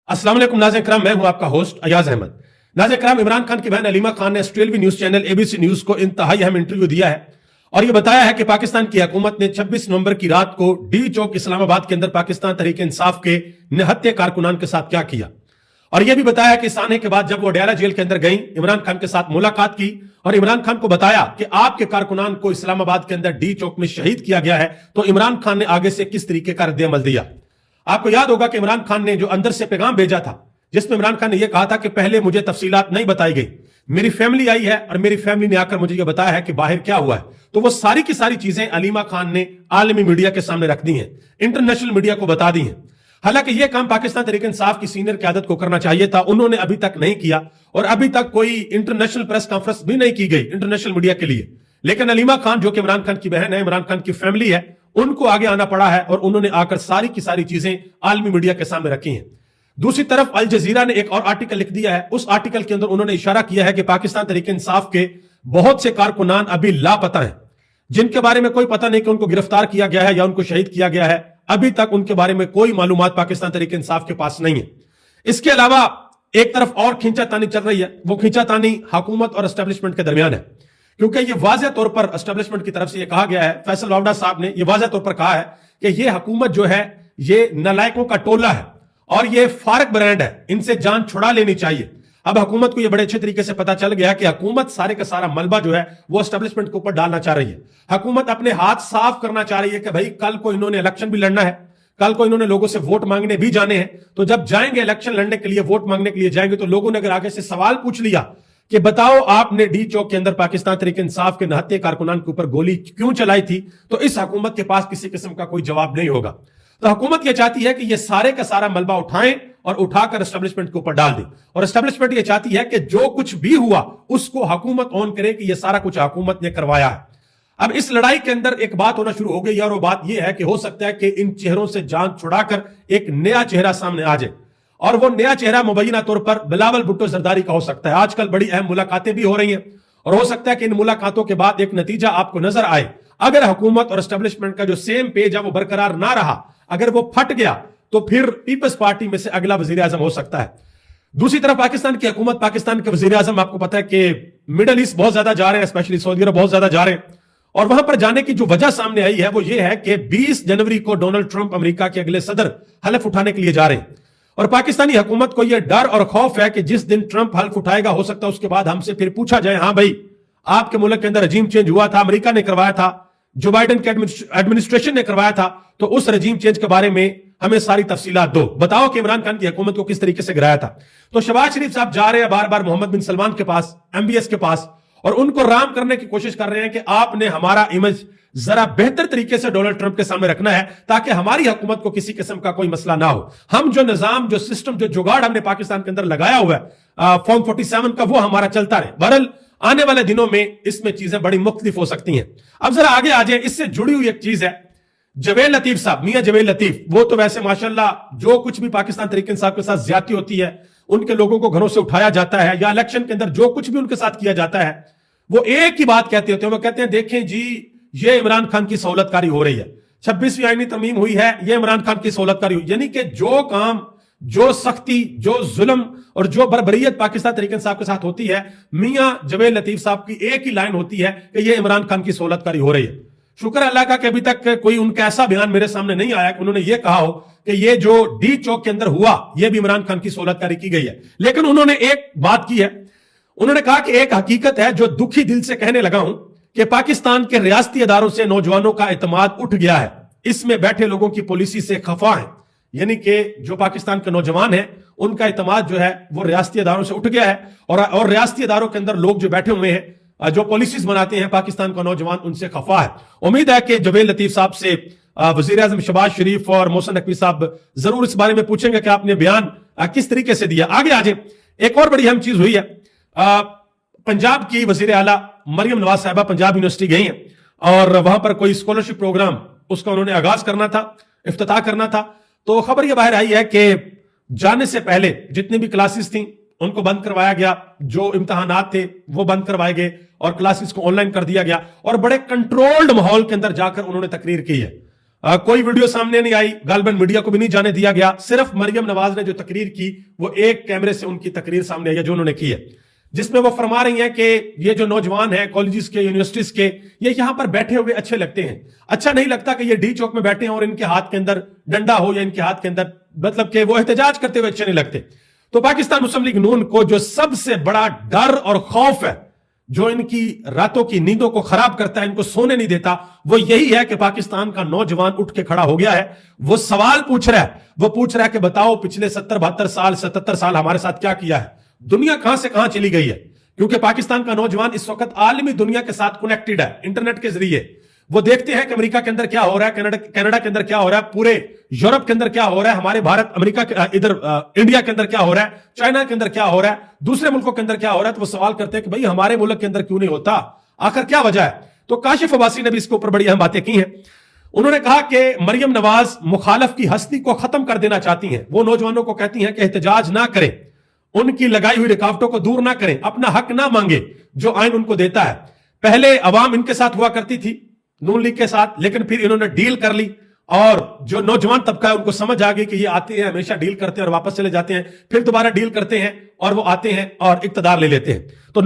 अस्सलाम वालेकुम नाज़रीन किराम, मैं हूं आपका होस्ट अयाज अहमद। नाज़रीन किराम, इमरान खान की बहन अलीमा खान ने ऑस्ट्रेलियाई न्यूज चैनल एबीसी न्यूज को इंतहाई अहम इंटरव्यू दिया है और यह बताया है कि पाकिस्तान की हुकूमत ने 26 नवंबर की रात को डी चौक इस्लामाबाद के अंदर पाकिस्तान तहरीक इंसाफ के निहत्थे कारकुनान के साथ क्या किया। और यह भी बताया कि इस आने के बाद जब वो अडयाला जेल के अंदर गई, इमरान खान के साथ मुलाकात की और इमरान खान को बताया कि आपके कारकुनान को इस्लामाबाद के अंदर डी चौक में शहीद किया गया है, तो इमरान खान ने आगे से किस तरीके का रद्द-ए-अमल दिया। आपको याद होगा कि इमरान खान ने जो अंदर से पैगाम भेजा था, जिसमें इमरान खान ने यह कहा था कि पहले मुझे तफसीलात नहीं बताई गई, मेरी फैमिली आई है और मेरी फैमिली ने आकर मुझे यह बताया है कि बाहर क्या हुआ है। तो वो सारी की सारी चीजें अलीमा खान ने आलमी मीडिया के सामने रख दी हैं, इंटरनेशनल मीडिया को बता दी हैं। हालांकि यह काम पाकिस्तान तहरीक इंसाफ की सीनियर क़यादत को करना चाहिए था, उन्होंने अभी तक नहीं किया और अभी तक कोई इंटरनेशनल प्रेस कॉन्फ्रेंस भी नहीं की गई इंटरनेशनल मीडिया के लिए। लेकिन अलीमा खान जो कि इमरान खान की बहन है, इमरान खान की फैमिली है, उनको आगे आना पड़ा है और उन्होंने आकर सारी की सारी चीजें आलमी मीडिया के सामने रखी हैं। दूसरी तरफ अल जजीरा ने एक और आर्टिकल लिख दिया है। उस आर्टिकल के अंदर उन्होंने इशारा किया है कि पाकिस्तान तहरीक इंसाफ के बहुत से कारकुनान अभी लापता हैं, जिनके बारे में कोई पता नहीं कि उनको गिरफ्तार किया गया है या उनको शहीद किया गया है। अभी तक उनके बारे में कोई मालूमात पाकिस्तान तहरीक इंसाफ के पास नहीं है। इसके अलावा एक तरफ और खींचातानी चल रही है, वो खींचातानी हुकूमत और एस्टेब्लिशमेंट के दरमियान है, क्योंकि ये वाज़ेह तौर पर एस्टेब्लिशमेंट की तरफ से ये कहा गया है, फैसल वावड़ा साहब ने ये वाज़ेह तौर पर कहा है कि ये हुकूमत जो है ये नालायकों का टोला है और ये फारक ब्रांड है, इनसे जान छुड़ा लेनी चाहिए। अब हुकूमत को यह बड़े अच्छे तरीके से पता चल गया कि हुकूमत सारे का सारा मलबा जो है वो एस्टेब्लिशमेंट के ऊपर डालना चाह रही है। हुकूमत अपने हाथ साफ करना चाह रही है कि भाई कल को इन्होंने इलेक्शन भी लड़ना है, कल को इन्होंने लोगों से वोट मांगने भी जाने हैं, तो जब जाएंगे इलेक्शन लड़ने के लिए, वोट मांगने के लिए जाएंगे, तो लोगों ने अगर आगे से सवाल पूछ लिया कि बताओ आपने डी चौक के अंदर पाकिस्तान तहरीक इंसाफ के निहत्थे कारकुनान के ऊपर गोली क्यों चलाई थी, तो इस हुकूमत के पास किसी किस्म का कोई जवाब नहीं होगा। तो हुकूमत यह चाहती है कि यह सारे का सारा मलबा उठाएं और उठाकर एस्टेब्लिशमेंट के ऊपर डाल दें, और एस्टेब्लिशमेंट यह चाहती है कि जो कुछ भी हुआ उसको हुकूमत ऑन करे कि यह सारा कुछ हुकूमत ने करवाया है। अब इस लड़ाई के अंदर एक बात होना शुरू हो गई और वो बात यह है कि हो सकता है कि इन चेहरों से जान छुड़ाकर एक नया चेहरा सामने आ जाए, और वो नया चेहरा मुबैना तौर पर बिलावल भुट्टो जरदारी का हो सकता है। आजकल बड़ी अहम मुलाकातें भी हो रही हैं और हो सकता है कि इन मुलाकातों के बाद एक नतीजा आपको नजर आए। अगर हुकूमत और एस्टेब्लिशमेंट का जो सेम पेज है वो बरकरार ना रहा, अगर वो फट गया, तो फिर पीपल्स पार्टी में से अगला वजीर आजम हो सकता है। दूसरी तरफ पाकिस्तान की हुकूमत, पाकिस्तान के वजीर आजम, आपको पता है कि मिडल ईस्ट बहुत ज्यादा जा रहे हैं, स्पेशली सऊदी अरब बहुत ज्यादा जा रहे हैं, और वहां पर जाने की जो वजह सामने आई है वो ये है कि 20 जनवरी को डोनाल्ड ट्रंप अमेरिका के अगले सदर हल्फ उठाने के लिए जा रहे हैं, और पाकिस्तानी हुकूमत को यह डर और खौफ है कि जिस दिन ट्रंप हल्फ उठाएगा, हो सकता है उसके बाद हमसे फिर पूछा जाए, हाँ भाई आपके मुल्क के अंदर रजीम चेंज हुआ था, अमेरिका ने करवाया था, जो बाइडेन के एडमिनिस्ट्रेशन ने करवाया था, तो उस रजीम चेंज के बारे में हमें सारी तफसीलात दो, बताओ कि इमरान खान की हुकूमत को किस तरीके से गिराया था। तो शहबाज शरीफ साहब जा रहे हैं बार बार मोहम्मद बिन सलमान के पास, MBS के पास, और उनको राम करने की कोशिश कर रहे हैं कि आपने हमारा इमेज जरा बेहतर तरीके से डोनाल्ड ट्रंप के सामने रखना है, ताकि हमारी हुकूमत को किसी किस्म का कोई मसला ना हो। हम जो निजाम, जो सिस्टम, जो जुगाड़ हमने पाकिस्तान के अंदर लगाया हुआ है फॉर्म 47 का, वो हमारा चलता रहे। बहरहाल आने वाले दिनों में इसमें चीजें बड़ी मुख्तलिफ हो सकती हैं। अब जरा आगे आ जाए, इससे जुड़ी हुई एक चीज है, जवेद लतीफ साहब, मियां जवेद लतीफ, वो तो वैसे माशाल्लाह जो कुछ भी पाकिस्तान तहरीक इंसाफ के साथ ज्यादती होती है, उनके लोगों को घरों से उठाया जाता है, या इलेक्शन के अंदर जो कुछ भी उनके साथ किया जाता है, वो एक ही बात कहते होते हैं, वो कहते हैं देखें जी ये इमरान खान की सहूलतकारी हो रही है, 26वीं आईनी तरमीम हुई है, ये इमरान खान की सहूलतकारी हुई। यानी कि जो काम, जो सख्ती, जो जुल्म और जो बर्बरियत पाकिस्तान तहरीक इंसाफ के साथ होती है, मियां जवेद लतीफ साहब की एक ही लाइन होती है कि ये इमरान खान की सहूलतकारी हो रही है। शुक्र अल्लाह का कि अभी तक कोई उनका ऐसा बयान मेरे सामने नहीं आया कि उन्होंने ये कहा हो कि ये जो डी चौक के अंदर हुआ ये भी इमरान खान की सहूलतकारी की गई है। लेकिन उन्होंने एक बात की है, उन्होंने कहा कि एक हकीकत है जो दुखी दिल से कहने लगा हूं कि पाकिस्तान के रियासती अदारों से नौजवानों का एतमाद उठ गया है, इसमें बैठे लोगों की पॉलिसी से खफा है। यानी कि जो पाकिस्तान के नौजवान हैं उनका एतमाद जो है वो रियासती अदारों से उठ गया है, और रियासती अदारों के अंदर लोग जो बैठे हुए हैं, जो पॉलिसीज बनाते हैं पाकिस्तान का नौजवान, उनसे खफा है। उम्मीद है कि जवेद लतीफ साहब से वजीर आजम शहबाज शरीफ और मोहसिन नकवी साहब जरूर इस बारे में पूछेंगे कि आपने बयान किस तरीके से दिया। आगे आ जाए, एक और बड़ी अहम चीज हुई है, पंजाब की वजीर आला मरियम नवाज साहिबा पंजाब यूनिवर्सिटी गई हैं और वहां पर कोई स्कॉलरशिप प्रोग्राम उसका उन्होंने आगाज करना था, इफ्तिताह करना था। तो खबर यह बाहर आई है कि जाने से पहले जितनी भी क्लासेस थी उनको बंद करवाया गया, जो इम्तहानात थे वो बंद करवाए गए और क्लासेस को ऑनलाइन कर दिया गया, और बड़े कंट्रोल्ड माहौल के अंदर जाकर उन्होंने तकरीर की है। कोई वीडियो सामने नहीं आई, गालिबन मीडिया को भी नहीं जाने दिया गया। सिर्फ मरियम नवाज ने जो तकरीर की वो एक कैमरे से उनकी तकरीर सामने आई है जो उन्होंने की है, जिसमें वो फरमा रही हैं कि ये जो नौजवान हैं कॉलेजेस के, यूनिवर्सिटीज के, ये यहां पर बैठे हुए अच्छे लगते हैं। अच्छा नहीं लगता कि ये डी चौक में बैठे हैं और इनके हाथ के अंदर डंडा हो या इनके हाथ के अंदर, मतलब कि वो एहतजाज करते हुए अच्छे नहीं लगते। तो पाकिस्तान मुस्लिम लीग नून को जो सबसे बड़ा डर और खौफ है, जो इनकी रातों की नींदों को खराब करता है, इनको सोने नहीं देता, वो यही है कि पाकिस्तान का नौजवान उठ के खड़ा हो गया है। वो सवाल पूछ रहा है, वो पूछ रहा है कि बताओ पिछले 70-72 साल 77 साल हमारे साथ क्या किया है, दुनिया कहां से कहां चली गई है। क्योंकि पाकिस्तान का नौजवान इस वक्त आलमी दुनिया के साथ कनेक्टेड है इंटरनेट के जरिए। वो देखते हैं कि अमेरिका के अंदर क्या हो रहा है, कनाडा के अंदर क्या हो रहा है, पूरे यूरोप के अंदर क्या हो रहा है, हमारे भारत अमेरिका इधर इंडिया के अंदर क्या हो रहा है, चाइना के अंदर क्या हो रहा है, दूसरे मुल्कों के अंदर क्या हो रहा है। तो वो सवाल करते हैं कि भाई हमारे मुल्क के अंदर क्यों नहीं होता, आखिर क्या वजह है। तो काशिफ अब्बासी ने भी इसके ऊपर बड़ी अहम बातें की हैं। उन्होंने कहा कि मरियम नवाज मुखालफ की हस्ती को खत्म कर देना चाहती हैं। वो नौजवानों को कहती हैं कि एहतजाज ना करें, उनकी लगाई हुई रुकावटों को दूर ना करें, अपना हक ना मांगे जो आइन उनको देता है। पहले अवाम इनके साथ हुआ करती थी नून लीग के साथ, लेकिन फिर इन्होंने डील कर ली और जो नौजवान तबका है उनको समझ आ गई कि ये आते हैं हमेशा डील करते हैं और वापस चले जाते हैं, फिर दोबारा डील करते हैं और वो आते हैं और इक्तदार ले लेते हैं। तो